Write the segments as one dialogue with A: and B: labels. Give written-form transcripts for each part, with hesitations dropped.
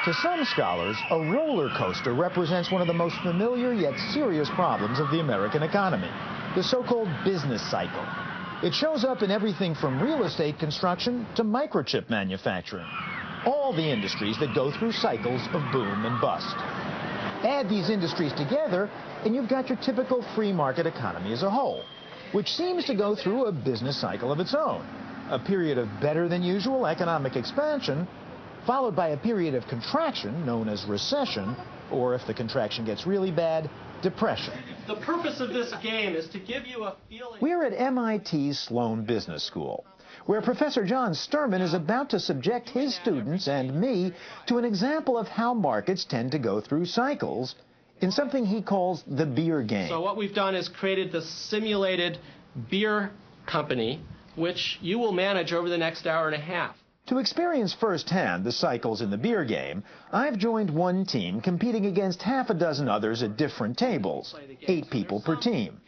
A: To some scholars, a roller coaster represents one of the most familiar yet serious problems of the American economy, the so-called business cycle. It shows up in everything from real estate construction to microchip manufacturing. All the industries that go through cycles of boom and bust. Add these industries together, and you've got your typical free market economy as a whole, which seems to go through a business cycle of its own. A period of better than usual economic expansion, followed by a period of contraction known as recession, or if the contraction gets really bad, depression.
B: The purpose of this game is to give you a feeling.
A: We're at MIT's Sloan Business School, where Professor John Sturman is about to subject his students and me to an example of how markets tend to go through cycles in something he calls the beer game.
B: So what we've done is created the simulated beer company, which you will manage over the next hour and a half.
A: To experience firsthand the cycles in the beer game, I've joined one team competing against half a dozen others at different tables, 8 people per team.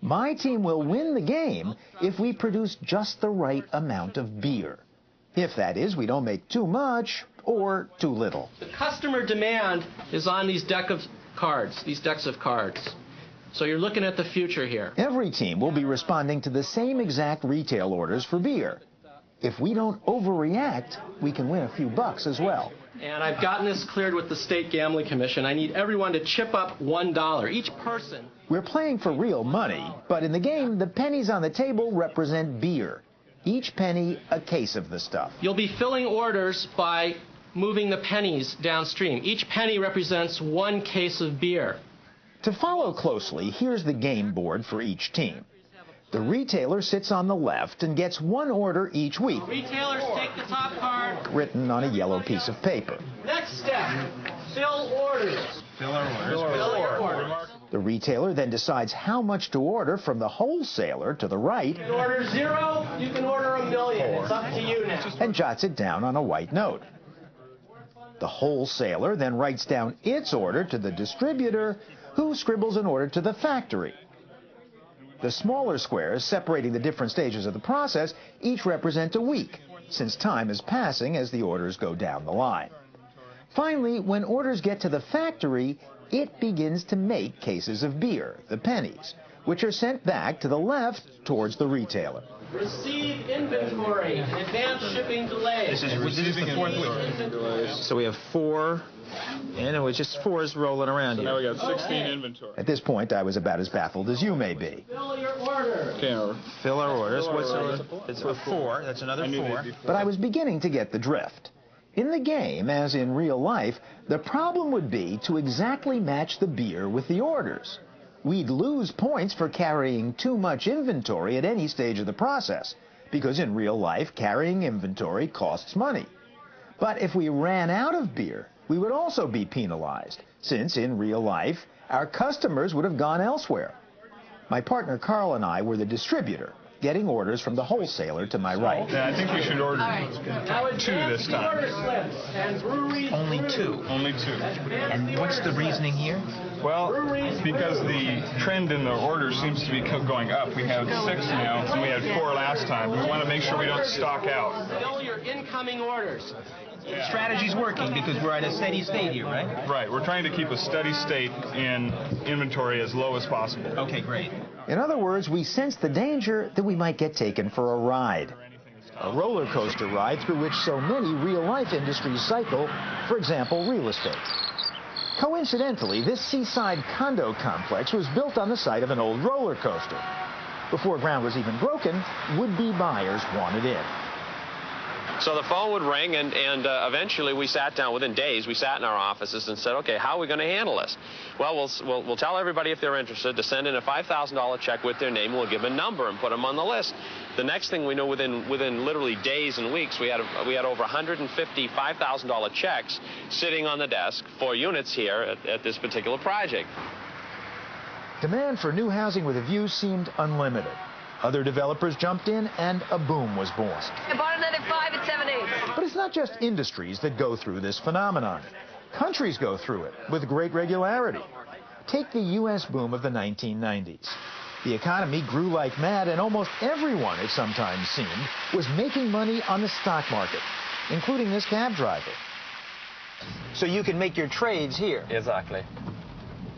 A: My team will win the game if we produce just the right amount of beer. If that is, we don't make too much or too little.
B: The customer demand is on these decks of cards. So you're looking at the future here.
A: Every team will be responding to the same exact retail orders for beer. If we don't overreact, we can win a few bucks as well.
B: And I've gotten this cleared with the State Gambling Commission. I need everyone to chip up $1, each person.
A: We're playing for real money, but in the game, the pennies on the table represent beer. Each penny, a case of the stuff.
B: You'll be filling orders by moving the pennies downstream. Each penny represents 1 case of beer.
A: To follow closely, here's the game board for each team. The retailer sits on the left and gets 1 order each week.
B: Retailers take the top card.
A: Written on a yellow piece of paper.
B: Next step, fill orders.
C: Fill our orders.
A: The retailer then decides how much to order from the wholesaler to the right.
B: You can order 0, you can order 1,000,000. It's up to you now.
A: And jots it down on a white note. The wholesaler then writes down its order to the distributor, who scribbles an order to the factory. The smaller squares separating the different stages of the process each represent a week, since time is passing as the orders go down the line. Finally, when orders get to the factory, it begins to make cases of beer, the pennies, which are sent back to the left towards the retailer.
B: Receive inventory, advance shipping delays.
C: This is the 4th week. So we have 4, and it was just 4s rolling around.
D: So now we got 16 inventory.
A: At this point, I was about as baffled as you may be.
B: Fill your order.
D: Okay,
C: Fill our orders. It's a 4. That's another 4.
A: But I was beginning to get the drift. In the game, as in real life, the problem would be to exactly match the beer with the orders. We'd lose points for carrying too much inventory at any stage of the process, because in real life, carrying inventory costs money. But if we ran out of beer, we would also be penalized, since in real life, our customers would have gone elsewhere. My partner Carl and I were the distributor, getting orders from the wholesaler to my right.
D: Yeah, I think we should order 2 this time.
C: Only 2.
D: Only 2.
C: And what's the reasoning here?
D: Well, because the trend in the order seems to be going up. We have 6 now, and we had 4 last time. We want to make sure we don't stock out.
B: Fill your incoming orders.
C: The strategy's working because we're at a steady state here, right?
D: Right. We're trying to keep a steady state in inventory as low as possible.
C: Okay, great.
A: In other words, we sense the danger that we might get taken for a ride. A roller coaster ride through which so many real-life industries cycle, for example, real estate. Coincidentally, this seaside condo complex was built on the site of an old roller coaster. Before ground was even broken, would-be buyers wanted in.
E: So the phone would ring, and eventually we sat down. Within days, we sat in our offices and said, okay, how are we going to handle this? Well, we'll tell everybody if they're interested to send in a $5,000 check with their name. We'll give a number and put them on the list. The next thing we know, within literally days and weeks, we had over 150 $5,000 checks sitting on the desk for units here at this particular project.
A: Demand for new housing with a view seemed unlimited. Other developers jumped in, and a boom was born.
F: I bought it at 5 at 7/8.
A: But it's not just industries that go through this phenomenon. Countries go through it with great regularity. Take the U.S. boom of the 1990s. The economy grew like mad, and almost everyone, it sometimes seemed, was making money on the stock market, including this cab driver. So you can make your trades here.
C: Exactly.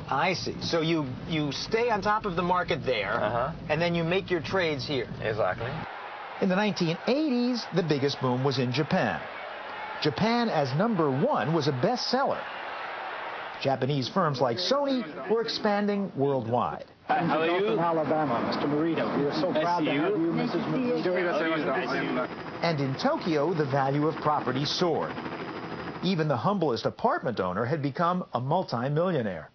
A: I see. So you stay on top of the market there, and then you make your trades here.
C: Exactly.
A: In the 1980s, the biggest boom was in Japan. Japan as #1 was a bestseller. Japanese firms like Sony were expanding worldwide.
G: How are you? From Alabama, Mr. Morito. We are so proud to have you, Mrs. Morito.
A: And in Tokyo, the value of property soared. Even the humblest apartment owner had become a multi-millionaire.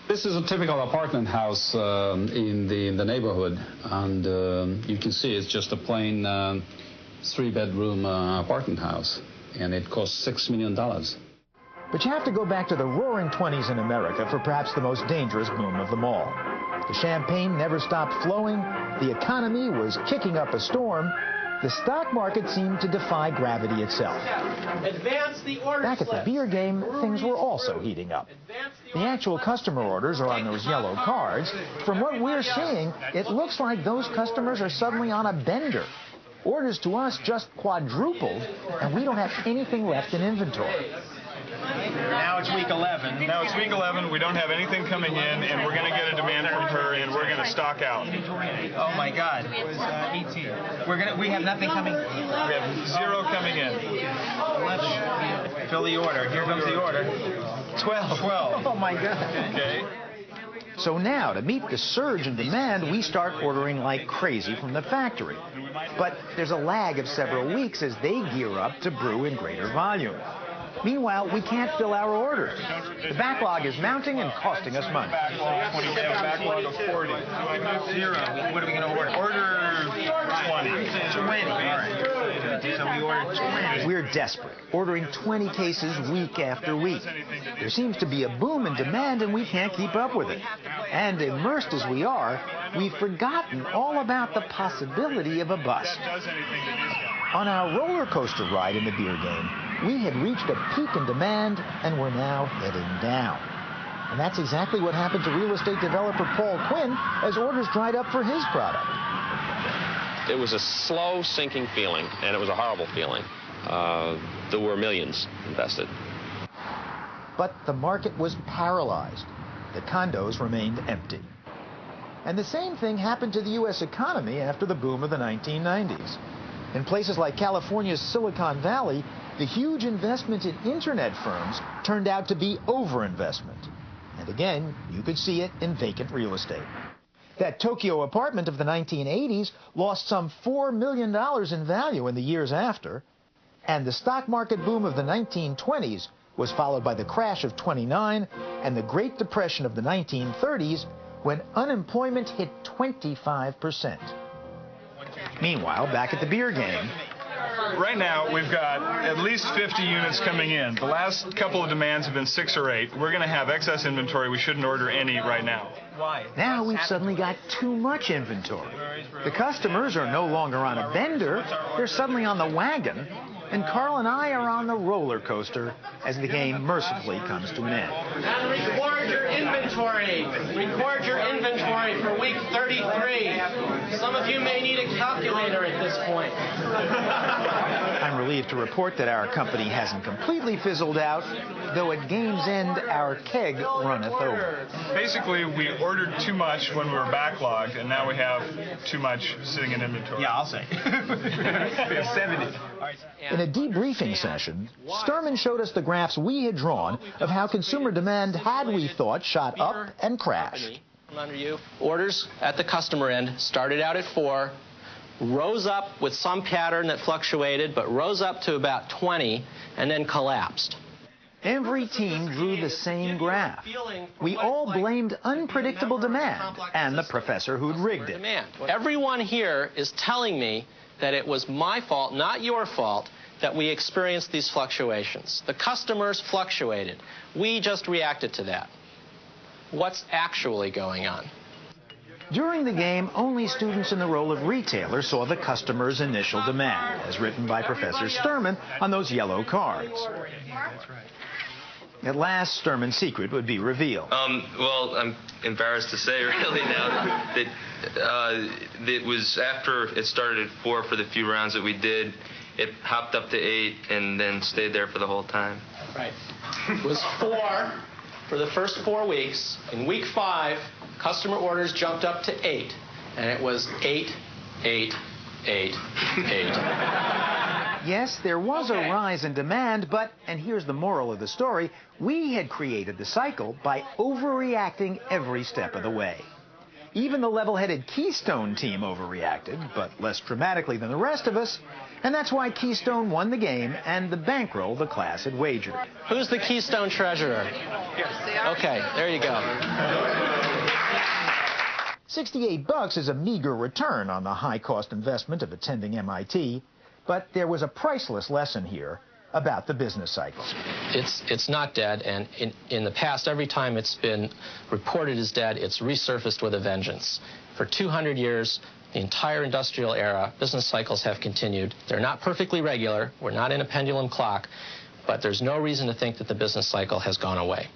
H: This is a typical apartment house in the neighborhood, and you can see it's just a plain 3-bedroom apartment house, and it costs $6 million.
A: But you have to go back to the roaring 20s in America for perhaps the most dangerous boom of them all. The champagne never stopped flowing, the economy was kicking up a storm, the stock market seemed to defy gravity itself.
B: Advance the order
A: Back at the beer game, things were also heating up. The actual customer orders are on those yellow cards. From what we're seeing, it looks like those customers are suddenly on a bender. Orders to us just quadrupled, and we don't have anything left in inventory.
D: Now it's week 11. Now it's week 11. We don't have anything coming in, and we're going to get a demand from her, and we're going to stock out.
C: Oh my God. It was 18. We have nothing coming.
D: We have 0 coming in.
C: 11. Fill the order. Here comes the order. 12.
D: 12.
A: Oh my God.
D: Okay.
A: So now, to meet the surge in demand, we start ordering like crazy from the factory. But there's a lag of several weeks as they gear up to brew in greater volume. Meanwhile, we can't fill our orders. The backlog is mounting and costing us money.
D: Backlog 20. We have a backlog of 40.
C: 0. What are we going to order?
D: Order 20.
C: 20. All right. So we ordered 20.
A: We're desperate, ordering 20 cases week after week. There seems to be a boom in demand, and we can't keep up with it. And immersed as we are, we've forgotten all about the possibility of a bust. On our roller coaster ride in the beer game, we had reached a peak in demand, and we're now heading down. And that's exactly what happened to real estate developer Paul Quinn as orders dried up for his product.
E: It was a slow sinking feeling, and it was a horrible feeling. There were millions invested.
A: But the market was paralyzed. The condos remained empty. And the same thing happened to the U.S. economy after the boom of the 1990s. In places like California's Silicon Valley, the huge investment in internet firms turned out to be overinvestment. And again, you could see it in vacant real estate. That Tokyo apartment of the 1980s lost some $4 million in value in the years after. And the stock market boom of the 1920s was followed by the crash of '29 and the Great Depression of the 1930s, when unemployment hit 25%. Meanwhile, back at the beer game,
D: Right now, we've got at least 50 units coming in. The last couple of demands have been 6 or 8. We're going to have excess inventory. We shouldn't order any right now.
C: Why?
A: now we've suddenly got too much inventory. The customers are no longer on a bender, they're suddenly on the wagon, and Carl and I are on the roller coaster as the game mercifully comes to an end.
B: And record your inventory. Record your inventory for week 33. Some of you may need a calculator at this point.
A: I'm relieved to report that our company hasn't completely fizzled out, though at game's end our keg runneth over.
D: Basically, we ordered too much when we were backlogged, and now we have too much sitting in inventory.
C: Yeah, I'll say. We have 70. All right.
A: In a debriefing session, Sturman showed us the graphs we had drawn of how consumer demand had, we thought, shot up and crashed.
B: Under you. Orders at the customer end started out at 4, rose up with some pattern that fluctuated, but rose up to about 20 and then collapsed.
A: Every team drew the same graph. We all blamed unpredictable demand and the professor who'd rigged it.
B: Everyone here is telling me that it was my fault, not your fault, that we experienced these fluctuations. The customers fluctuated. We just reacted to that. What's actually going on?
A: During the game, only students in the role of retailer saw the customer's initial demand, as written by Professor Sturman on those yellow cards. At last, Sturman's secret would be revealed.
I: Well, I'm embarrassed to say really now that it was after it started at 4 for the few rounds that we did, it hopped up to 8 and then stayed there for the whole time.
B: Right. It was 4 for the first 4 weeks. In week 5, customer orders jumped up to 8, and it was 8, 8, 8, 8.
A: Yes, there was a rise in demand, but, and here's the moral of the story, we had created the cycle by overreacting every step of the way. Even the level-headed Keystone team overreacted, but less dramatically than the rest of us, and that's why Keystone won the game and the bankroll the class had wagered.
B: Who's the Keystone treasurer? Okay, there you go.
A: $68 is a meager return on the high-cost investment of attending MIT, but there was a priceless lesson here about the business cycle.
B: It's not dead, and in the past, every time it's been reported as dead, it's resurfaced with a vengeance. For 200 years, the entire industrial era, business cycles have continued. They're not perfectly regular. We're not in a pendulum clock, but there's no reason to think that the business cycle has gone away.